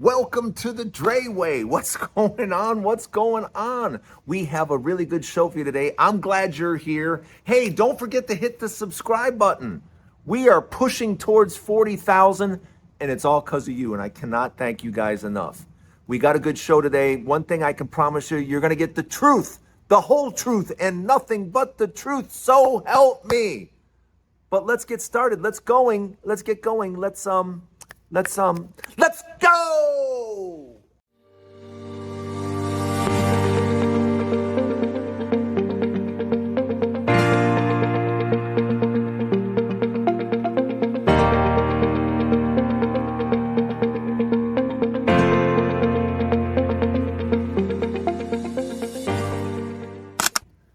Welcome to the Dre Way. What's going on? What's going on? We have a really good show for you today. I'm glad you're here. Hey, don't forget to hit the subscribe button. We are pushing towards 40,000, and it's all because of you, and I cannot thank you guys enough. We got a good show today. One thing I can promise you, you're going to get the truth, the whole truth, and nothing but the truth. So help me. But let's get started. Let's get going. Let's go!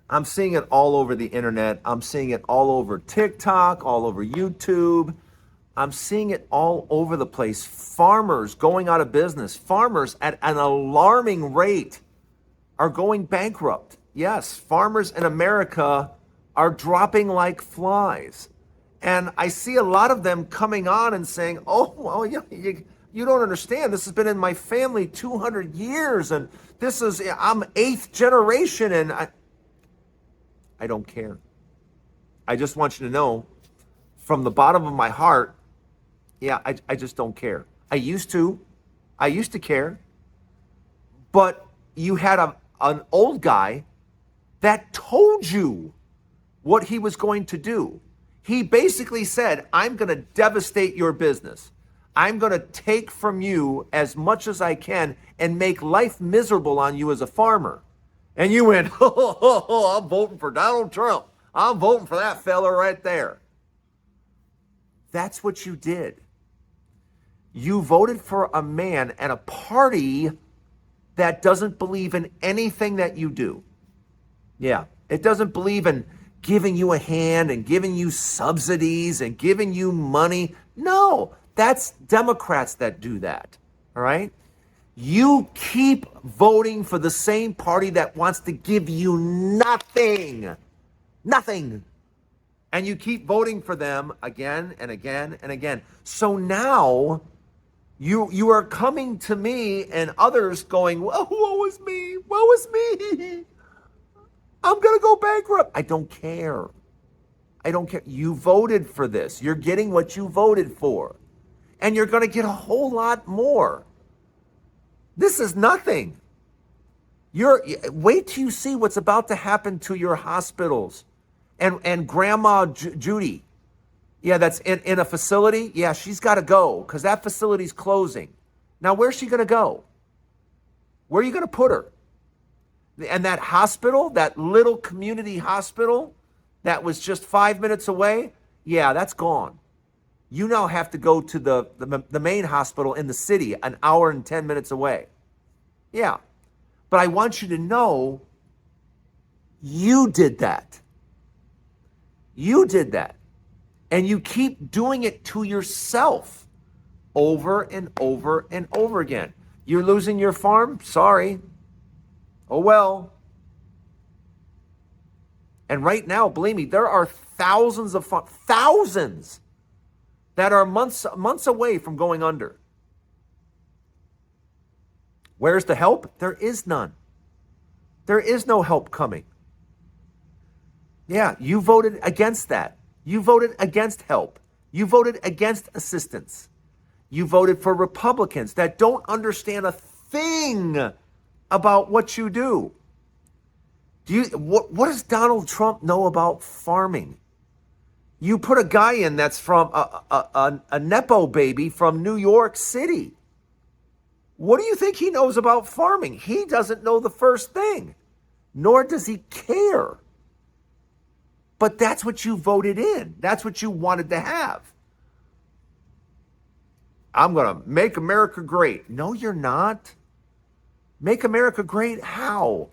I'm seeing it all over the internet. I'm seeing it all over TikTok, all over YouTube. I'm seeing it all over the place. Farmers going out of business. Farmers at an alarming rate are going bankrupt. Yes, farmers in America are dropping like flies. And I see a lot of them coming on and saying, oh, well, you don't understand. This has been in my family 200 years. And I'm 8th generation. And I don't care. I just want you to know from the bottom of my heart, yeah, I just don't care. I used to care, but you had an old guy that told you what he was going to do. He basically said, I'm going to devastate your business. I'm going to take from you as much as I can and make life miserable on you as a farmer. And you went, I'm voting for Donald Trump. I'm voting for that fella right there. That's what you did. You voted for a man and a party that doesn't believe in anything that you do. Yeah, it doesn't believe in giving you a hand and giving you subsidies and giving you money. No, that's Democrats that do that, all right? You keep voting for the same party that wants to give you nothing. Nothing. And you keep voting for them again and again and again. So now you are coming to me and others going, well, woe is me, woe is me. I'm going to go bankrupt. I don't care. I don't care. You voted for this. You're getting what you voted for. And you're going to get a whole lot more. This is nothing. Wait till you see what's about to happen to your hospitals. And Grandma Judy, yeah, that's in a facility. Yeah, she's got to go because that facility's closing. Now, where's she going to go? Where are you going to put her? And that hospital, that little community hospital that was just 5 minutes away, yeah, that's gone. You now have to go to the main hospital in the city, an hour and 10 minutes away. Yeah, but I want you to know you did that. You did that. And you keep doing it to yourself over and over and over again. You're losing your farm? Sorry. Oh, well. And right now, believe me, there are thousands that are months away from going under. Where's the help? There is none. There is no help coming. Yeah, you voted against that. You voted against help. You voted against assistance. You voted for Republicans that don't understand a thing about what you do. What does Donald Trump know about farming? You put a guy in that's from a Nepo baby from New York City. What do you think he knows about farming? He doesn't know the first thing, nor does he care. But that's what you voted in. That's what you wanted to have. I'm going to make America great. No, you're not. Make America great? How?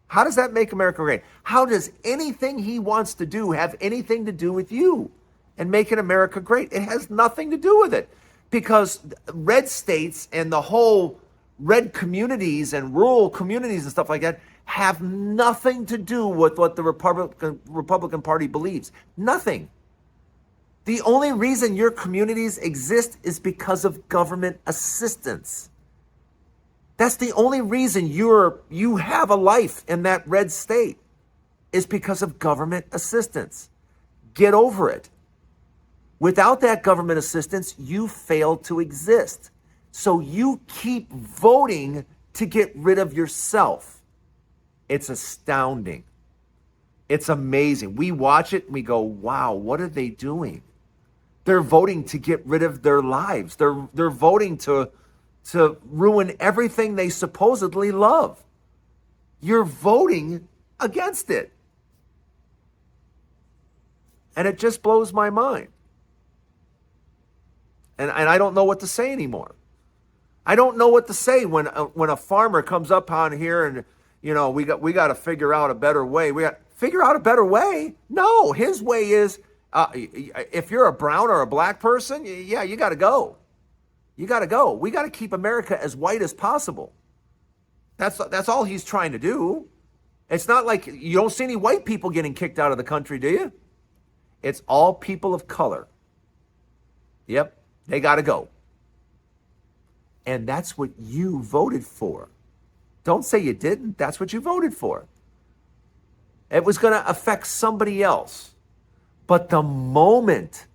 How does that make America great? How does anything he wants to do have anything to do with you and making America great? It has nothing to do with it. Because red states and the whole red communities and rural communities and stuff like that have nothing to do with what the Republican Party believes. Nothing. The only reason your communities exist is because of government assistance. That's the only reason you have a life in that red state, is because of government assistance. Get over it. Without that government assistance, you fail to exist. So you keep voting to get rid of yourself. It's astounding. It's amazing. We watch it and we go, wow, what are they doing? They're voting to get rid of their lives. They're voting to ruin everything they supposedly love. You're voting against it. And it just blows my mind. And I don't know what to say anymore. I don't know what to say when a farmer comes up on here and, you know, we got to figure out a better way. We got to figure out a better way? No, his way is, if you're a brown or a black person, yeah, you got to go. You got to go. We got to keep America as white as possible. That's all he's trying to do. It's not like you don't see any white people getting kicked out of the country, do you? It's all people of color. Yep, they got to go. And that's what you voted for. Don't say you didn't. That's what you voted for. It was going to affect somebody else. But the moment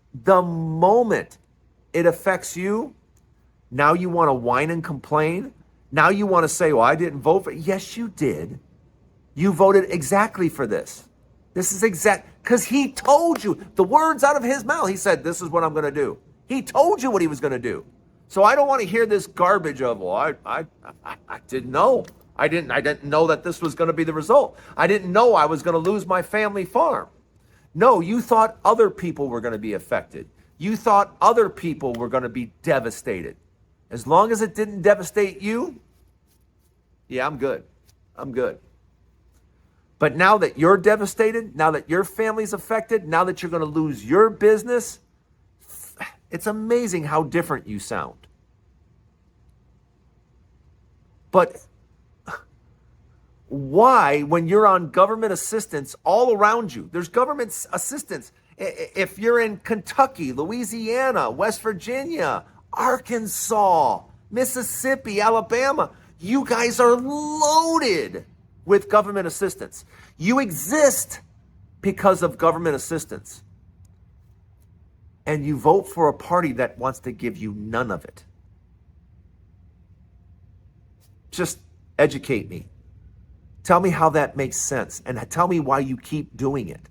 it affects you, now you want to whine and complain. Now you want to say, well, I didn't vote for it. Yes, you did. You voted exactly for this. This is because he told you, the words out of his mouth. He said, this is what I'm going to do. He told you what he was going to do. So I don't want to hear this garbage of, well, I didn't know. I didn't know that this was going to be the result. I didn't know I was going to lose my family farm. No, you thought other people were going to be affected. You thought other people were going to be devastated. As long as it didn't devastate you, yeah, I'm good. I'm good. But now that you're devastated, now that your family's affected, now that you're going to lose your business, it's amazing how different you sound. But why, when you're on government assistance all around you, there's government assistance. If you're in Kentucky, Louisiana, West Virginia, Arkansas, Mississippi, Alabama, you guys are loaded with government assistance. You exist because of government assistance. And you vote for a party that wants to give you none of it. Just educate me. Tell me how that makes sense, and tell me why you keep doing it.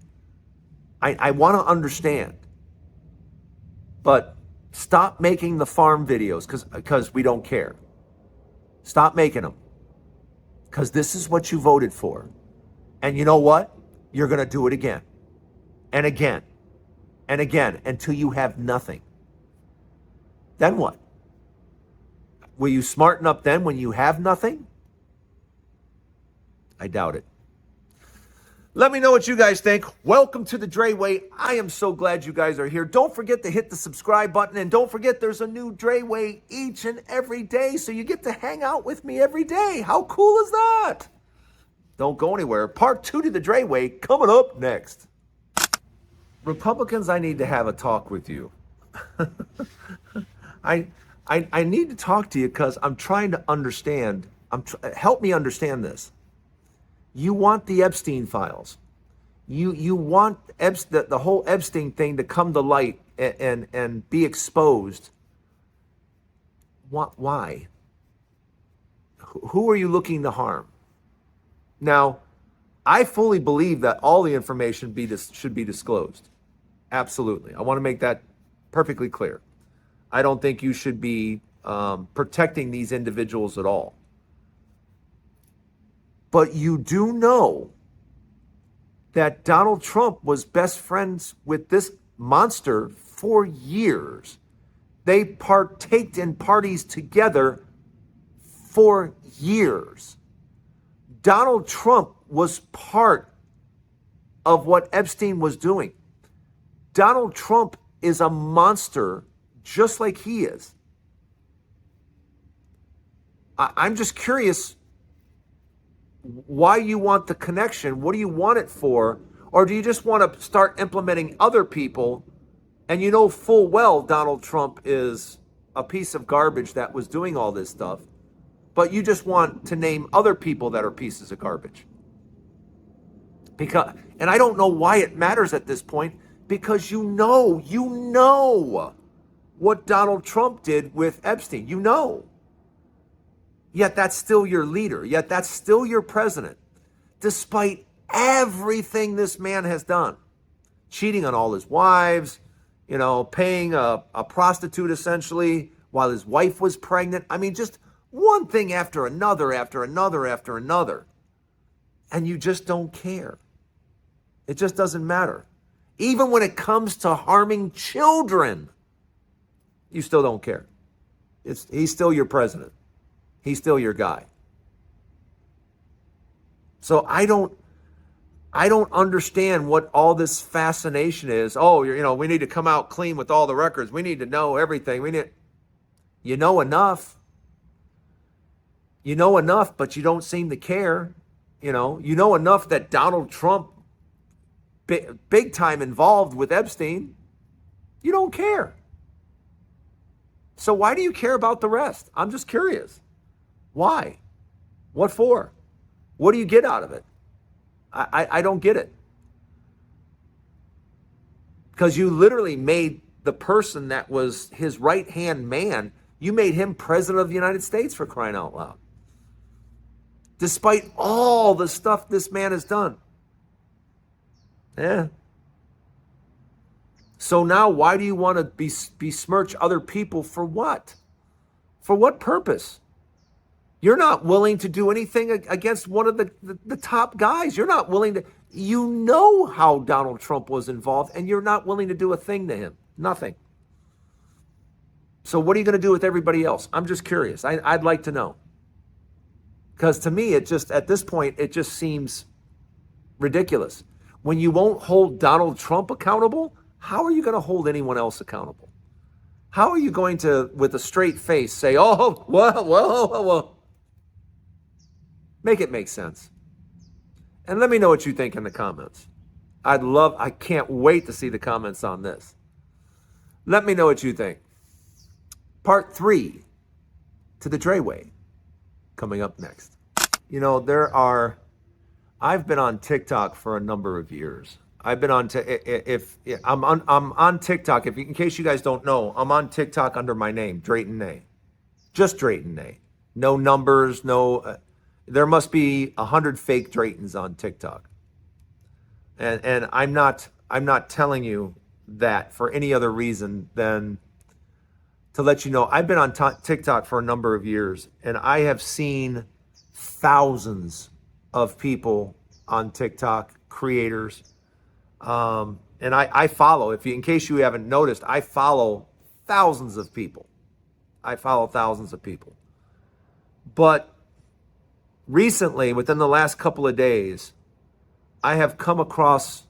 I want to understand. But stop making the farm videos because we don't care. Stop making them. Because this is what you voted for. And you know what? You're going to do it again. And again. And again. Until you have nothing. Then what? Will you smarten up then when you have nothing? I doubt it. Let me know what you guys think. Welcome to the Dre Way. I am so glad you guys are here. Don't forget to hit the subscribe button. And don't forget there's a new Dre Way each and every day. So you get to hang out with me every day. How cool is that? Don't go anywhere. Part 2 to the Dre Way coming up next. Republicans, I need to have a talk with you. I need to talk to you because I'm trying to understand. Help me understand this. You want the Epstein files. You want the whole Epstein thing to come to light and be exposed. Why? Who are you looking to harm? Now, I fully believe that all the information should be disclosed. Absolutely. I want to make that perfectly clear. I don't think you should be protecting these individuals at all. But you do know that Donald Trump was best friends with this monster for years. They partaked in parties together for years. Donald Trump was part of what Epstein was doing. Donald Trump is a monster just like he is. I'm just curious why you want the connection. What do you want it for? Or do you just want to start implementing other people? And you know full well Donald Trump is a piece of garbage that was doing all this stuff. but you just want to name other people that are pieces of garbage. And I don't know why it matters at this point, because you know what Donald Trump did with Epstein. You know. Yet that's still your leader. Yet that's still your president, despite everything this man has done. Cheating on all his wives, paying a prostitute essentially while his wife was pregnant. I mean, just one thing after another, after another, after another. And you just don't care. It just doesn't matter. Even when it comes to harming children, you still don't care. He's still your president. He's still your guy. So I don't understand what all this fascination is. Oh, we need to come out clean with all the records. We need to know everything. You know enough. You know enough, but you don't seem to care. You know enough that Donald Trump, big time involved with Epstein. You don't care. So why do you care about the rest? I'm just curious. Why? What for? What do you get out of it? I don't get it. Because you literally made the person that was his right-hand man, you made him president of the United States, for crying out loud. Despite all the stuff this man has done. Yeah. So now why do you want to besmirch other people for what? For what purpose? You're not willing to do anything against one of the top guys. You're not willing to, you know how Donald Trump was involved, and you're not willing to do a thing to him. Nothing. So what are you going to do with everybody else? I'm just curious. I'd like to know. Because to me, at this point, it just seems ridiculous. When you won't hold Donald Trump accountable, how are you going to hold anyone else accountable? How are you going to, with a straight face, say, oh, well. Make it make sense. And let me know what you think in the comments. I can't wait to see the comments on this. Let me know what you think. Part 3 to the Dre Way coming up next. I've been on TikTok for a number of years. I've been on I'm on TikTok. In case you guys don't know, I'm on TikTok under my name, Drayton Nay. Just Drayton Nay. No numbers, no. There must be 100 fake Draytons on TikTok. And I'm not telling you that for any other reason than to let you know I've been on TikTok for a number of years, and I have seen thousands of people on TikTok, creators. And I follow, in case you haven't noticed, I follow thousands of people. But recently, within the last couple of days, I have come across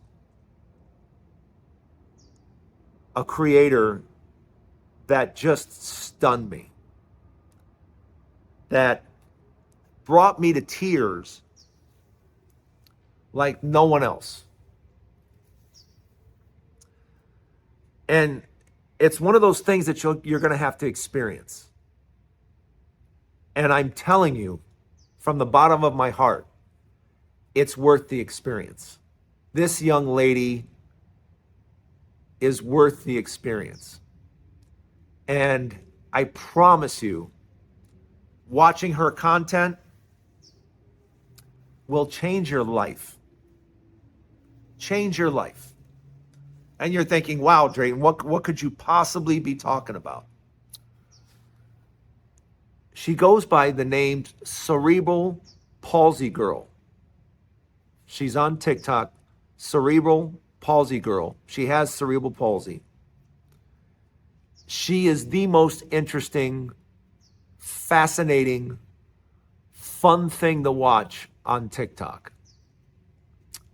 a creator that just stunned me, that brought me to tears like no one else. And it's one of those things that you're going to have to experience. And I'm telling you, from the bottom of my heart, it's worth the experience. This young lady is worth the experience. And I promise you, watching her content will change your life. Change your life. And you're thinking, wow, Drayton, what could you possibly be talking about? She goes by the name Cerebral Palsy Girl. She's on TikTok, Cerebral Palsy Girl. She has cerebral palsy. She is the most interesting, fascinating, fun thing to watch on TikTok.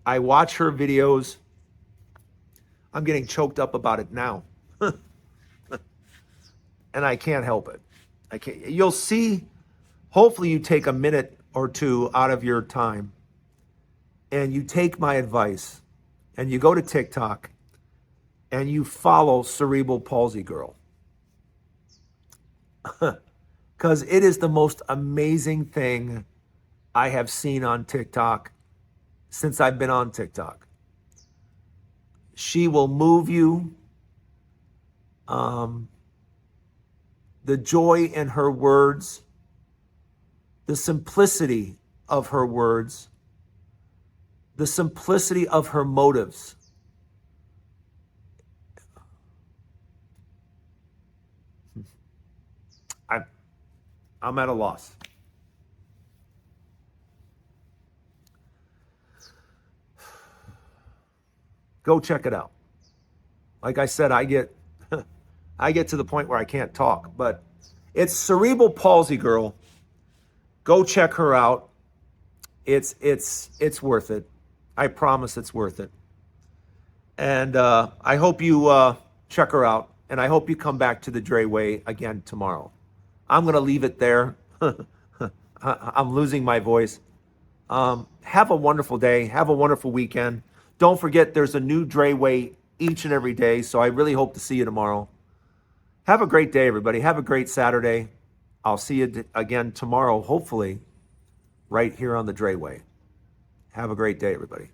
I watch her videos. I'm getting choked up about it now. And I can't help it. You'll see, hopefully you take a minute or two out of your time and you take my advice and you go to TikTok and you follow Cerebral Palsy Girl. because it is the most amazing thing I have seen on TikTok since I've been on TikTok. She will move you. The joy in her words, the simplicity of her words, the simplicity of her motives. I'm at a loss. Go check it out. Like I said, I get to the point where I can't talk, but it's cerebral palsy girl. Go check her out. It's worth it. I promise it's worth it. And I hope you check her out, and I hope you come back to the Dre Way again tomorrow. I'm gonna leave it there. I'm losing my voice. Have a wonderful day. Have a wonderful weekend. Don't forget, there's a new Dre Way each and every day, so I really hope to see you tomorrow. Have a great day, everybody. Have a great Saturday. I'll see you again tomorrow, hopefully, right here on the Dre Way. Have a great day, everybody.